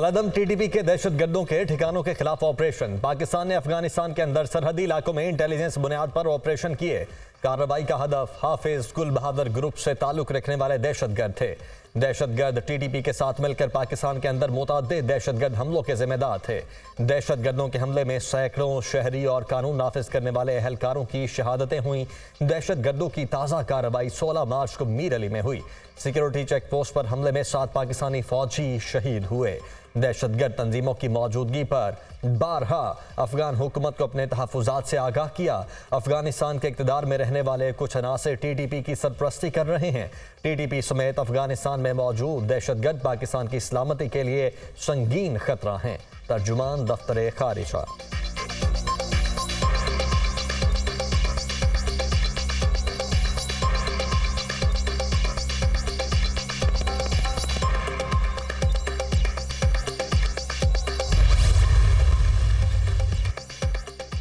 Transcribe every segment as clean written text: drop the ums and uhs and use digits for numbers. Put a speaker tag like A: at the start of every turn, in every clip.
A: कलादम TTP के दहशतगर्दों के ठिकानों के खिलाफ ऑपरेशन। पाकिस्तान ने अफगानिस्तान के अंदर सरहदी इलाकों में इंटेलिजेंस बुनियाद पर ऑपरेशन किए। कार्रवाई का हदफ हाफिज गुल बहादुर ग्रुप से ताल्लुक रखने वाले दहशतगर्द थे। दहशतगर्द टीटीपी के साथ मिलकर पाकिस्तान के अंदर मुतअद्दिद दहशतगर्द हमलों के जिम्मेदार थे। दहशतगर्दों के हमले में सैकड़ों शहरी और कानून नाफिज करने वाले एहलकारों की शहादतें हुई। दहशतगर्दों की ताज़ा कार्रवाई 16 मार्च को मीर अली में हुई। सिक्योरिटी चेक पोस्ट पर हमले में 7 पाकिस्तानी फौजी शहीद हुए। दहशतगर्द तंजीमों की मौजूदगी पर बारहा अफगान हुकूमत को अपने तहफ़्फ़ुज़ात से आगाह किया। अफगानिस्तान के इक़्तिदार में रहने वाले कुछ अनासर टीटीपी की सरपरस्ती कर रहे हैं। टीटीपी समेत अफगानिस्तान में मौजूद दहशतगर्द पाकिस्तान की सलामती के लिए संगीन खतरा हैं। तर्जुमान दफ्तर खारिजा।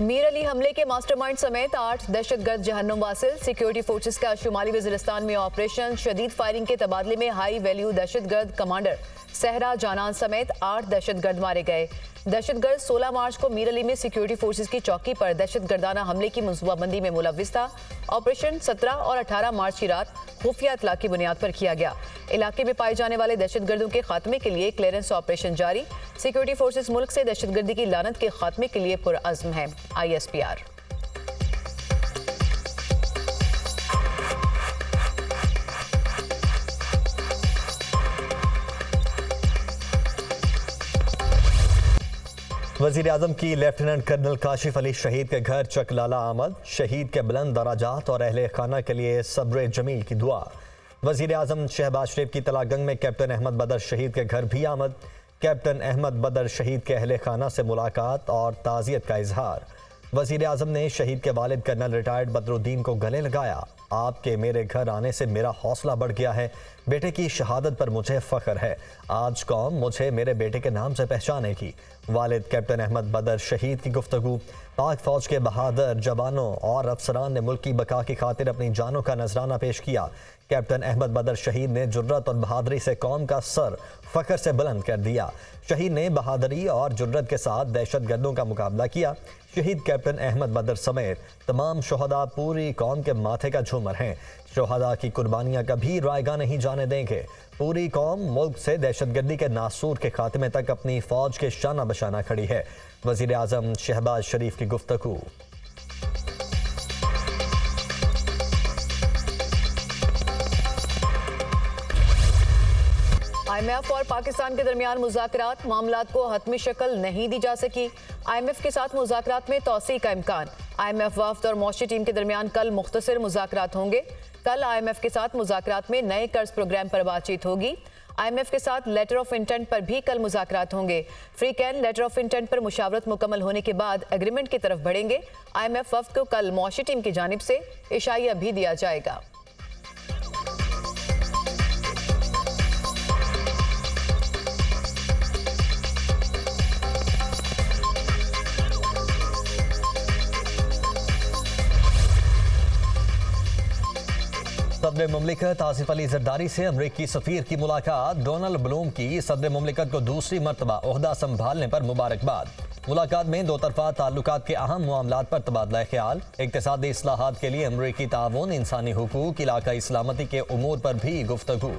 B: मीर अली हमले के मास्टरमाइंड समेत 8 दहशतगर्द जहन्नुम वासिल। सिक्योरिटी फोर्सेस का शुमाली वज़ीरिस्तान में ऑपरेशन। शदीद फायरिंग के तबादले में हाई वैल्यू दहशतगर्द कमांडर सहरा जानान समेत 8 दहशतगर्द मारे गए। दहशतगर्द 16 मार्च को मीर अली में सिक्योरिटी फोर्सेस की चौकी पर दहशतगर्दाना हमले की मंसूबाबंदी में मुलव्विस था। ऑपरेशन 17 और 18 मार्च की रात खुफिया इत्तला की बुनियाद पर किया गया। इलाके में पाए जाने वाले दहशतगर्दों के खात्मे के लिए क्लियरेंस ऑपरेशन जारी। सिक्योरिटी फोर्सेस मुल्क से दहशतगर्दी की लानत के खात्मे के लिए पुरअज़्म है। ISPR।
A: वज़ीर आज़म की लेफ्टिनेंट कर्नल काशिफ अली शहीद के घर चकलाला आमद। शहीद के बुलंद दराजात और अहले खाना के लिए सब्र जमील की दुआ। वज़ीर आज़म शहबाज शरीफ की तलागंग में कैप्टन अहमद बदर शहीद के घर भी आमद। कैप्टन अहमद बदर शहीद के अहले खाना से मुलाकात और ताज़ियत का इजहार। वज़ीर आज़म ने शहीद के वालिद कर्नल रिटायर्ड बदरुद्दीन को गले लगाया। आपके मेरे घर आने से मेरा हौसला बढ़ गया है। बेटे की शहादत पर मुझे फ़ख्र है। आज कौम मुझे मेरे बेटे के नाम से पहचानेगी। वालिद कैप्टन अहमद बदर शहीद की गुफ्तगू। पाक फ़ौज के बहादुर जवानों और अफसरान ने मुल्क की बका की खातिर अपनी जानों का नजराना पेश किया। कैप्टन अहमद बदर शहीद ने जुर्रत और बहादुरी से कौम का सर फ़ख्र से बुलंद कर दिया। शहीद ने बहादुरी और जुर्रत के साथ दहशतगर्दों का मुकाबला किया। शहीद कैप्टन अहमद बदर समेत तमाम शोहदा पूरी कौम के माथे का झूमर हैं। शोहदा की कुर्बानियाँ कभी रायगा नहीं जाने देंगे। पूरी कौम मुल्क से दहशतगर्दी के नासूर के खात्मे तक अपनी फ़ौज के शाना बशाना खड़ी है। वज़ीर आज़म शहबाज शरीफ की गुफ्तगू।
B: IMF और पाकिस्तान के दरमियान मुज़ाकरात। मामलात को हतमी शक्ल नहीं दी जा सकी। IMF के साथ मुज़ाकरात में तौसी का इम्कान। IMF वफ़द और मौशी टीम के दरमियान कल मुख्तसर मुज़ाकरात होंगे। कल IMF के साथ मुज़ाकरात में नए कर्ज प्रोग्राम पर बातचीत होगी। IMF के साथ लेटर ऑफ इंटेंट पर भी कल मुज़ाकरात होंगे। Free can letter of intent पर मुशावरत मुकम्मल होने के बाद एग्रीमेंट की तरफ बढ़ेंगे। IMF वफ़द को कल मौशी टीम की जानिब से इशाइया भी दिया जाएगा।
A: सदर मुमलिकत आसिफ अली जरदारी से अमरीकी सफ़ीर की मुलाकात। डोनाल्ड ब्लूम की सदर मुमलिकत को दूसरी मरतबा ओहदा संभालने पर मुबारकबाद। मुलाकात में दो तरफा ताल्लुकात के अहम मामलात पर तबादला ख्याल। इक़्तिसादी इस्लाहात के लिए अमरीकी ताउन, इंसानी हुकूक, इलाकाई सलामती के उमूर पर भी गुफ्तगू।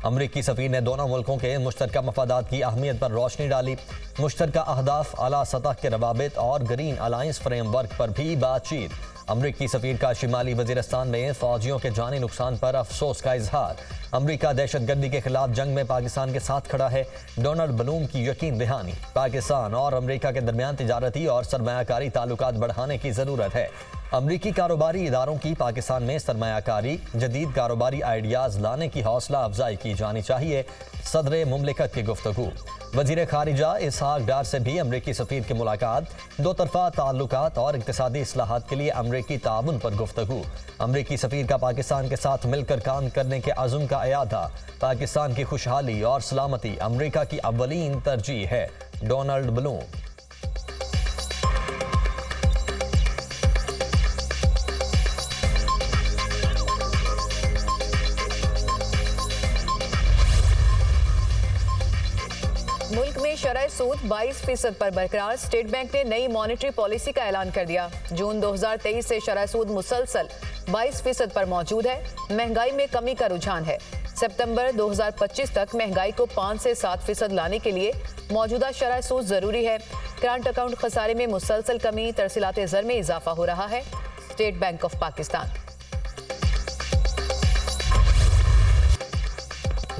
A: अमरीकी सफ़ीर ने दोनों मुल्कों के मुश्तरका मफादात की अहमियत पर रोशनी डाली। मुश्तरका अहदाफ, आला सतह के रवाबित और ग्रीन अलायंस फ्रेमवर्क पर भी बातचीत। अमरीकी सफ़ीर का शिमाली वज़ीरिस्तान में फ़ौजियों के जानी नुकसान पर अफसोस का इजहार। अमरीका दहशतगर्दी के खिलाफ जंग में पाकिस्तान के साथ खड़ा है। डोनाल्ड ब्लूम की यकीन दहानी। पाकिस्तान और अमरीका के दरमियान तिजारती और सरमायाकारी ताल्लुकात बढ़ाने की ज़रूरत है। अमरीकी कारोबारी इदारों की पाकिस्तान में सरमायाकारी, जदीद कारोबारी आइडियाज़ लाने की हौसला अफजाई की जानी चाहिए। सदर मुमलिकत की गुफ्तगू। वज़ीर खारिजा इसहाक डार से भी अमरीकी सफ़ीर की मुलाकात। दो तरफा ताल्लुकात और इक़्तिसादी इस्लाहात के लिए अमरीकी ताउन पर गुफ्तगू। अमरीकी सफ़ीर का पाकिस्तान के साथ मिलकर काम करने के अज़्म का इयादा। पाकिस्तान की खुशहाली और सलामती अमरीका की अव्वलीन तरजीह है। Donald Bloom.
B: मुल्क में शरह सूद 22% पर बरकरार। स्टेट बैंक ने नई मॉनेटरी पॉलिसी का ऐलान कर दिया। जून 2023 से शरह सूद मुसलसल 22% पर मौजूद है। महंगाई में कमी का रुझान है। सितंबर 2025 तक महंगाई को 5 से 7% लाने के लिए मौजूदा शरह सूद जरूरी है। करंट अकाउंट खसारे में मुसलसल कमी, तरसीलात ज़र में इजाफा हो रहा है। State bank of Pakistan.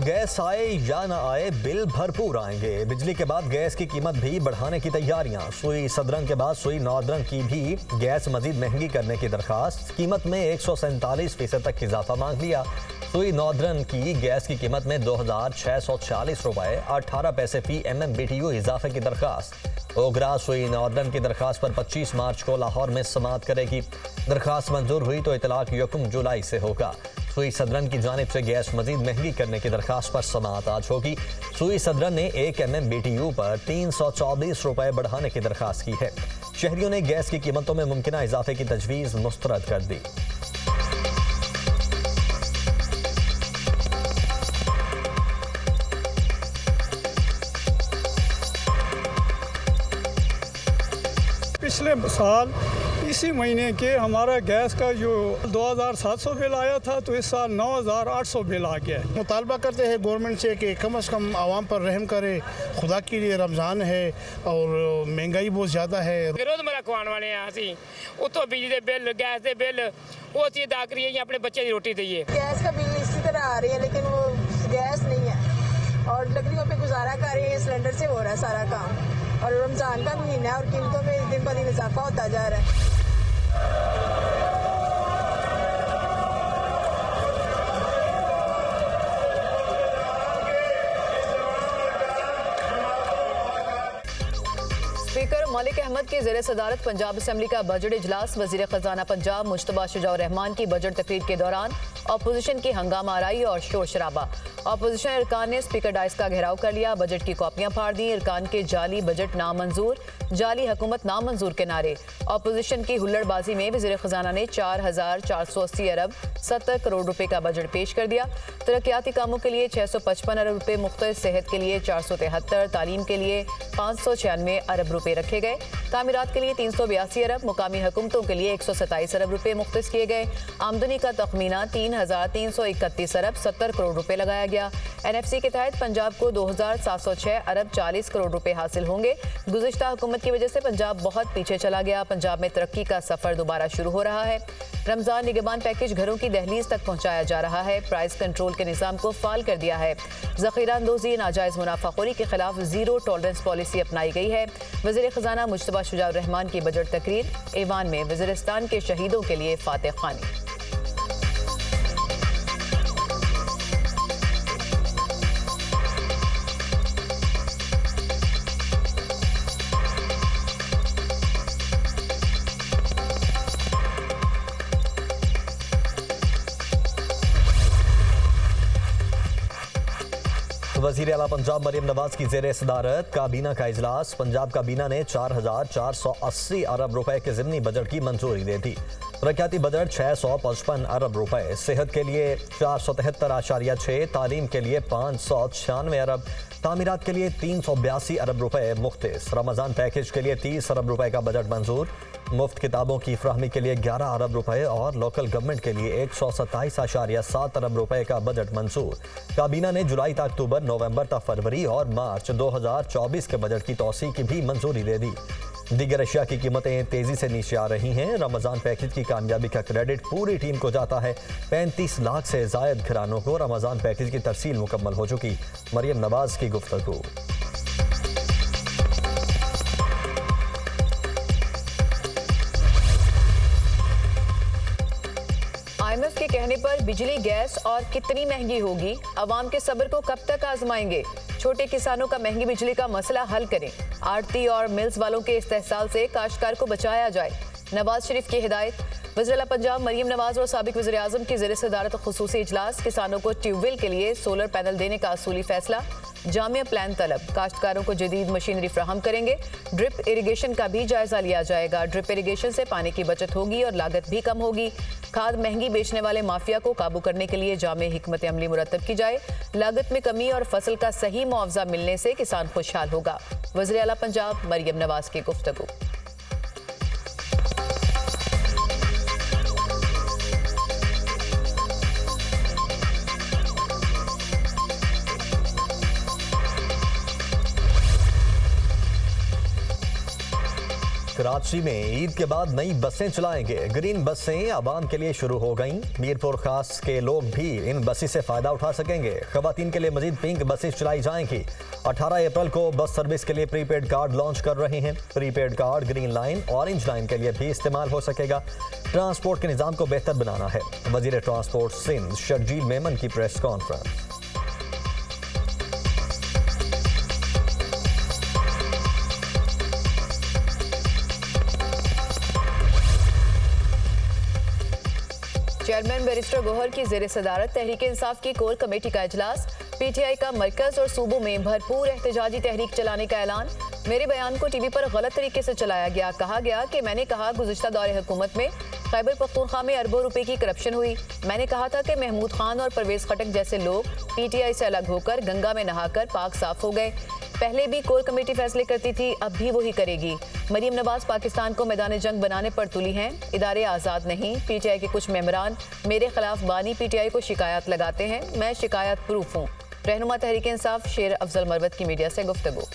A: Gas आए या न आए, बिल भरपूर आएंगे। बिजली के बाद गैस की कीमत भी बढ़ाने की तैयारियां। सुई सदरंग के बाद सुई नौदरंग की भी गैस मजीद महंगी करने की दरखास्त। कीमत में 147% तक इजाफा मांग लिया। सुई नौदरन की गैस की कीमत में 2,640 रुपए 18 पैसे फी MMBTU इजाफे की दरखास्त। ओगरा सुई नौदरन की दरखास्त पर 25 मार्च को लाहौर में समाअत करेगी। दरखास्त मंजूर हुई तो इतलाक 1 जुलाई से होगा। सुई सदरन की जानिब से गैस मजीद महंगी करने की दरखास्त पर समाअत आज होगी। सुई सदरन ने 1 MMBTU पर 324 रुपए बढ़ाने की दरखास्त की है। शहरियों ने गैस की कीमतों में मुमकिना इजाफे की तजवीज़ मुस्तरद कर दी।
C: पिछले साल इसी महीने के हमारा गैस का जो 2,700 बिल आया था, तो इस साल 9,800 बिल आ गया है।
D: मुतालबा करते हैं गवर्नमेंट से कि कम से कम आवाम पर रहम करे। खुदा के लिए रमज़ान है और महंगाई बहुत ज़्यादा है।
E: रोज़मर्रा खवाने वाले हैं असी, उतो बिजली के बिल, गैस के बिल, वो चीज़ अदा करिए या अपने बच्चे की रोटी दईए।
F: गैस का बिल इसी तरह आ रही है, लेकिन वो गैस नहीं है और लकड़ियों पे गुजारा कर रही है। सिलेंडर से हो रहा है सारा काम और रमज़ान का महीना है और कीमतों में दिन ब दिन इजाफा होता जा रहा है।
B: स्पीकर मलिक अहमद की ज़ेर सदारत पंजाब असम्बली का बजट इजलास। वजीर खजाना पंजाब मुश्तबा शुजाउर रहमान की बजट तकरीर के दौरान अपोजिशन की हंगामा आराई और शोर शराबा। अपोजिशन इरकान ने स्पीकर डाइस का घेराव कर लिया, बजट की कॉपियां फाड़ दी। इरकान के जाली बजट नामंजूर, जाली हुकूमत नामंजूर के नारे। अपोजिशन की हुल्लड़बाजी में वजीर खजाना ने 4,480 अरब 70 करोड़ रुपए का बजट पेश कर दिया। तरक्याती कामों के लिए 655 अरब रुपए मुख्तर, सेहत के लिए 473, तालीम के लिए 596 अरब रुपए रखे गए। तामीरात के लिए 382 अरब, मुकामी हुकूमतों के लिए 127 अरब रुपए मुख्तस किए गए। आमदनी का तखमीना 3,331 अरब 70 करोड़ रुपए लगाया गया। NFC के तहत पंजाब को 2,706 अरब 40 करोड़ रुपए हासिल होंगे। गुज़िश्ता हुकूमत की वजह से पंजाब बहुत पीछे चला गया। पंजाब में तरक्की का सफर दोबारा शुरू हो रहा है। रमजान निगहबान पैकेज घरों की दहलीज तक पहुंचाया जा रहा है। प्राइस कंट्रोल के निज़ाम को फाल कर दिया है। ज़ख़ीरा अंदोज़ी, नाजायज़ मुनाफाखोरी के खिलाफ ज़ीरो टॉलरेंस पॉलिसी अपनाई गई है। वज़ीर ख़जाना मुश्तबा शुजाउर रहमान की बजट तकरीर। ईवान में वज़ीरिस्तान के शहीदों के लिए फातह ख़ानी।
A: वज़ीर आला पंजाब मरियम नवाज की ज़ेर सदारत काबीना का इजलास। पंजाब काबीना ने 4,480 अरब रुपए के ज़िमनी बजट की मंजूरी दे दी। तरक्याती बजट 655 अरब रुपए, सेहत के लिए 473.6, तालीम के लिए 596 अरब, तामीरात के लिए 382 अरब रुपए मुख्तस। रमज़ान पैकेज के लिए 30 अरब रुपए का बजट मंजूर। मुफ्त किताबों की फ्राहमी के लिए 11 अरब रुपए और लोकल गवर्नमेंट के लिए 127.7 अरब रुपए का बजट मंजूर। काबीना ने जुलाई तक अक्टूबर, नवंबर तक फरवरी और मार्च 2024 के बजट की तौसी की भी मंजूरी दे दी। दीगर अशिया की कीमतें तेजी से नीचे आ रही हैं। रमज़ान पैकेज की कामयाबी का क्रेडिट पूरी टीम को जाता है। 35 लाख से जायद घरानों को रमज़ान पैकेज की तरसील मुकम्मल हो चुकी। मरियम नवाज की गुफ्तगू।
B: IMF के कहने पर बिजली, गैस और कितनी महंगी होगी, अवाम के सब्र को कब तक आजमाएंगे। छोटे किसानों का महंगी बिजली का मसला हल करें। आड़ती और मिल्स वालों के इस्तेहसाल से काश्तकार को बचाया जाए। नवाज शरीफ की हिदायत। वज़ीर पंजाब मरियम नवाज और साबिक वज़ीर आज़म की ज़ेर सदारत खुसूसी इजलास। किसानों को ट्यूबवेल के लिए सोलर पैनल देने का असूली फैसला। जामिया प्लान तलब, काश्तकारों को जदीद मशीनरी फ्राहम करेंगे। ड्रिप इरिगेशन का भी जायजा लिया जाएगा। ड्रिप इरिगेशन से पानी की बचत होगी और लागत भी कम होगी। खाद महंगी बेचने वाले माफिया को काबू करने के लिए जामे हिकमत अमली मुरतब की जाए। लागत में कमी और फसल का सही मुआवजा मिलने से किसान खुशहाल होगा। वज़ीर आला पंजाब मरियम नवाज की गुफ्तगू।
A: कराची में ईद के बाद नई बसें चलाएंगे। ग्रीन बसें आवाम के लिए शुरू हो गईं। मीरपुर खास के लोग भी इन बसें से फायदा उठा सकेंगे। खवातीन के लिए मजीद पिंक बसें चलाई जाएंगी। 18 अप्रैल को बस सर्विस के लिए प्रीपेड कार्ड लॉन्च कर रहे हैं। Prepaid card green line, orange line के लिए भी इस्तेमाल हो सकेगा। ट्रांसपोर्ट के निज़ाम को बेहतर बनाना है। वजीर ट्रांसपोर्ट सिंध शर्जील मेमन की press conference.
B: Chairman barrister Gohar की जेर सदारत तहरीक इंसाफ की कोर कमेटी का इजलास। पीटीआई का मरकज और सूबों में भरपूर एहतजाजी तहरीक चलाने का ऐलान। मेरे बयान को टीवी पर गलत तरीके से चलाया गया। कहा गया कि मैंने कहा गुज़िश्ता दौरे हुकूमत में खैबर पख्तूनख्वा में अरबों रुपए की करप्शन हुई। मैंने कहा था कि महमूद खान और परवेज खटक जैसे लोग पीटीआई से अलग होकर गंगा में नहाकर पाक साफ हो गए। पहले भी कोर कमेटी फैसले करती थी, अब भी वही करेगी। मरियम नवाज पाकिस्तान को मैदान जंग बनाने पर तुली हैं। इदारे आज़ाद नहीं। पीटीआई के कुछ मेंबरान मेरे खिलाफ बानी पीटीआई को शिकायत लगाते हैं। मैं शिकायत प्रूफ हूँ। रहनुमा तहरीक इंसाफ शेर अफजल मरवत की मीडिया से गुफ्तगू।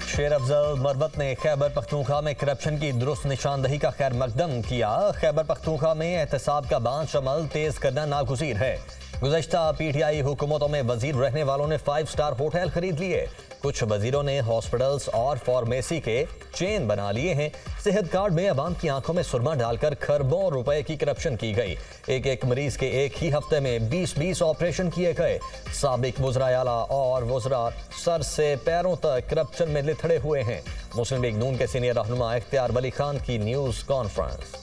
A: शेर अफजल मरवत ने खैबर पख्तूनख्वा में करप्शन की दुरुस्त निशानदही का खैर मकदम किया। खैबर पख्तूनख्वा में एहतसाब का बांच अमल तेज करना नागुज़ीर है। गुज़श्ता पीटीआई हुकूमतों में वजीर रहने वालों ने 5 स्टार होटल खरीद लिए। कुछ वजीरों ने हॉस्पिटल्स और फार्मेसी के चेन बना लिए हैं। सेहत कार्ड में अवाम की आंखों में सुरमा डालकर खरबों रुपए की करप्शन की गई। एक मरीज के एक ही हफ्ते में 20 ऑपरेशन किए गए। साबिक वज़राए आला और वज़रा सर से पैरों तक करप्शन में लिथड़े हुए हैं। मुस्लिम लीग नून के सीनियर रहनुमा इख्तियार वली खान की न्यूज़ कॉन्फ्रेंस।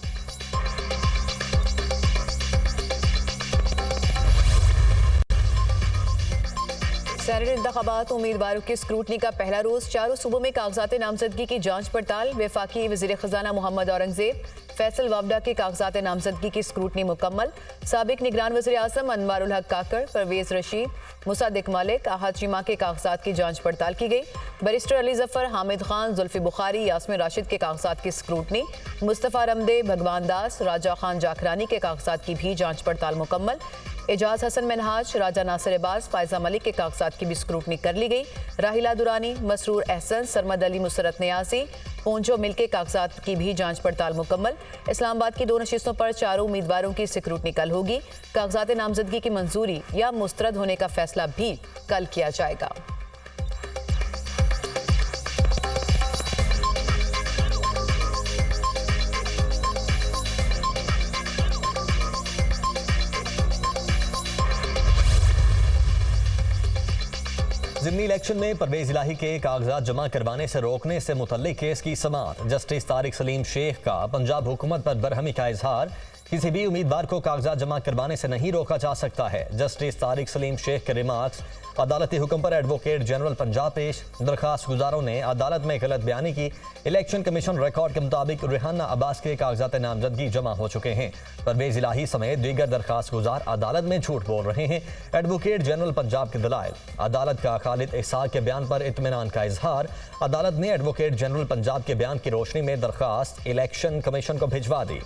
B: सेनेट इंतखाबात उम्मीदवारों की स्क्रूटनी का पहला रोज। चारों सूबों में कागजात नामजदगी की जांच पड़ताल। वफाकी वज़ीर खजाना मोहम्मद औरंगजेब फैसल वावडा के कागजात नामजदगी की स्क्रूटनी मुकम्मल। साबिक निगरान वज़ीर आज़म अनवारुल हक काकड़, परवेज रशीद, मुसादिक मलिक, आहद चीमा के कागजात की जांच पड़ताल की गई। बैरिस्टर अली जफर, हामिद खान, जुल्फी बुखारी, यास्मिन राशिद के कागजात की स्क्रूटनी। मुस्तफ़ा रमदे, भगवान दास, राजा खान जाखरानी के कागजात की भी जांच पड़ताल मुकम्मल। एजाज हसन मनहाज, राजा नासिर अब्बास, फायजा मलिक के कागजात की भी स्क्रूटनी कर ली गई। राहिला दुरानी, मसरूर एहसन, सरमद अली, मुसरत नियासी, पोंचो मिल के कागजात की भी जांच पड़ताल मुकम्मल। इस्लामाबाद की 2 नशिस्तों पर चारों उम्मीदवारों की स्क्रूटनी कल होगी। कागजात नामजदगी की मंजूरी या मुस्तरद होने का फैसला भी कल किया जाएगा।
A: ज़िमनी इलेक्शन में परवेज इलाही के कागजात जमा करवाने से रोकने से मुतल्लिक केस की समाअत। जस्टिस तारिक सलीम शेख का पंजाब हुकूमत पर बरहमी का इजहार। किसी भी उम्मीदवार को कागजात जमा करवाने से नहीं रोका जा सकता है। जस्टिस तारिक सलीम शेख के रिमार्क्स अदालती हुक्म पर एडवोकेट जनरल पंजाब पेश। दरखास्त गुजारों ने अदालत में गलत बयानी की। इलेक्शन कमीशन रिकॉर्ड के मुताबिक रेहाना अब्बास के कागजात नामजदगी जमा हो चुके हैं। परवेज इलाही समेत दीगर दरखास्त गुजार अदालत में झूठ बोल रहे हैं। एडवोकेट जनरल पंजाब के दलाइल। अदालत का खालिद इसहाक के बयान पर इत्मीनान का इजहार। अदालत ने एडवोकेट जनरल पंजाब के बयान की रोशनी में दरखास्त इलेक्शन कमीशन को भिजवा दी।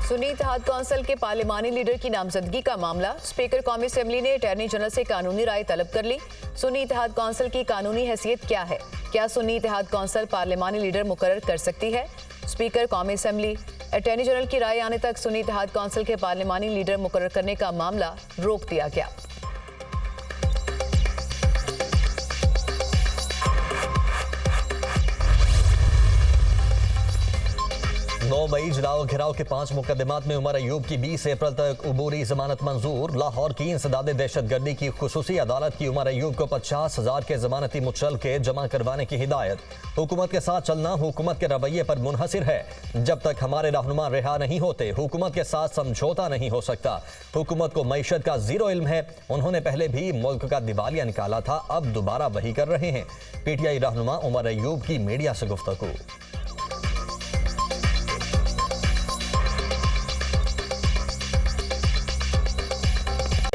B: सुन्नी इत्तेहाद कौंसिल के पार्लिमानी लीडर की नामजदगी का मामला। स्पीकर कौमी असेंबली ने अटॉर्नी जनरल से कानूनी राय तलब कर ली। सुन्नी इत्तेहाद कौंसिल की कानूनी हैसियत क्या है? क्या सुन्नी इत्तेहाद कौंसिल पार्लिमानी लीडर मुकर्रर कर सकती है? स्पीकर कौमी असेंबली। अटॉर्नी जनरल की राय आने तक सुन्नी इत्तेहाद कौंसिल के पार्लिमानी लीडर मुकर्रर करने का मामला रोक दिया गया।
A: 9 मई जलाओ घिराव के 5 मुकदमात में उमर अयूब की 20 अप्रैल तक उबूरी जमानत मंजूर। लाहौर की इंसदाद दहशतगर्दी की खुसूसी अदालत की उमर अयूब को 50,000 के जमानती मुचलके जमा करवाने की हिदायत। हुकूमत के साथ चलना हुकूमत के रवैये पर मुनहसिर है। जब तक हमारे रहनुमा रिहा नहीं होते हुकूमत के साथ समझौता नहीं हो सकता। हुकूमत को मईशत का जीरो इल्म है। उन्होंने पहले भी मुल्क का दिवालिया निकाला था, अब दोबारा वही कर रहे हैं। पीटीआई रहनुमा उमर अयूब की मीडिया से गुफ्तगू।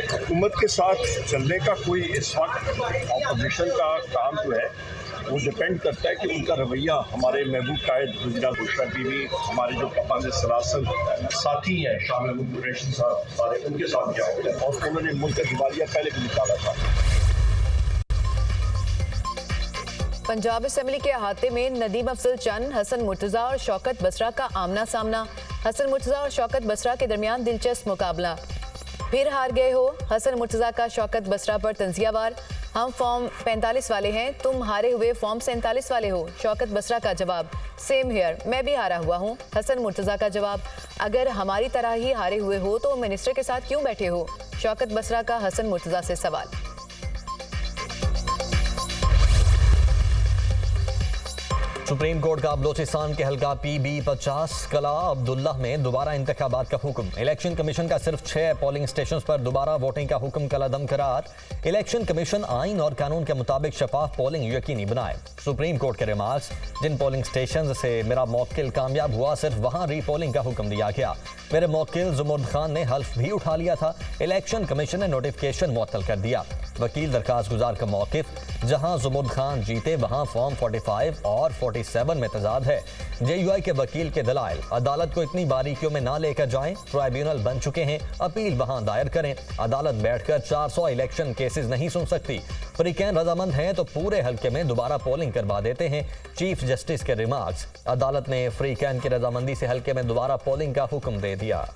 G: हुकूमत के साथ चलने का कोई इस वक्त ऑपोजिशन का काम जो है वो डिपेंड करता है कि उनका रवैया। हमारे महबूब कायद गुजरा बुशरा बीवी, हमारे जो कप्तान सलासल साथी हैं शामिल कुरैशी साहब, सारे उनके साथ क्या होता है, और उन्होंने मुल्क का दिवालिया पहले भी निकाला था।
B: पंजाब असेंबली के अहाते में नदीम अफजल चंद, हसन मुर्तजा और शौकत बसरा का आमना सामना। हसन मुर्तजा और शौकत बसरा के दरमियान दिलचस्प मुकाबला। फिर हार गए हो, हसन मुर्तजा का शौकत बसरा पर तंजियावार। हम फॉर्म 45 वाले हैं, तुम हारे हुए फॉर्म 47 वाले हो। शौकत बसरा का जवाब, सेम हियर, मैं भी हारा हुआ हूँ। हसन मुर्तजा का जवाब, अगर हमारी तरह ही हारे हुए हो तो मिनिस्टर के साथ क्यों बैठे हो। शौकत बसरा का हसन मुर्तजा से सवाल।
A: सुप्रीम कोर्ट का बलोचिस्तान के हल्का PB 50 कला अब्दुल्ला में दोबारा इंतखाबात का हुक्म। इलेक्शन कमीशन का सिर्फ 6 पोलिंग स्टेशंस पर दोबारा वोटिंग का हुक्म कलादम करार। इलेक्शन कमीशन आइन और कानून के मुताबिक शफाफ पोलिंग यकीनी बनाए। सुप्रीम कोर्ट के रिमार्क्स, जिन पोलिंग स्टेशन से मेरा मौक्किल कामयाब हुआ सिर्फ वहां रीपोलिंग का हुक्म दिया गया। मेरे मौक्किल जुमुर्द खान ने हल्फ भी उठा लिया था। इलेक्शन कमीशन ने नोटिफिकेशन मुअत्तल कर दिया। वकील दरखास्त गुजार का मौकिफ, जहां जुमुर्द खान जीते वहां फॉर्म 45 और 47 में तजाद है। JUI के वकील के दलाइल, अदालत को इतनी बारीकियों में ना लेकर जाएं, ट्राइब्यूनल बन चुके हैं, अपील वहां दायर करें। अदालत बैठकर 400 इलेक्शन केसेस नहीं सुन सकती। फ्रीकैन रजामंद हैं तो पूरे हल्के में दोबारा पोलिंग करवा देते हैं। चीफ जस्टिस के रिमार्क्स, अदालत ने फ्रीकैन की रजामंदी से हल्के में दोबारा पोलिंग का हुक्म दे दिया।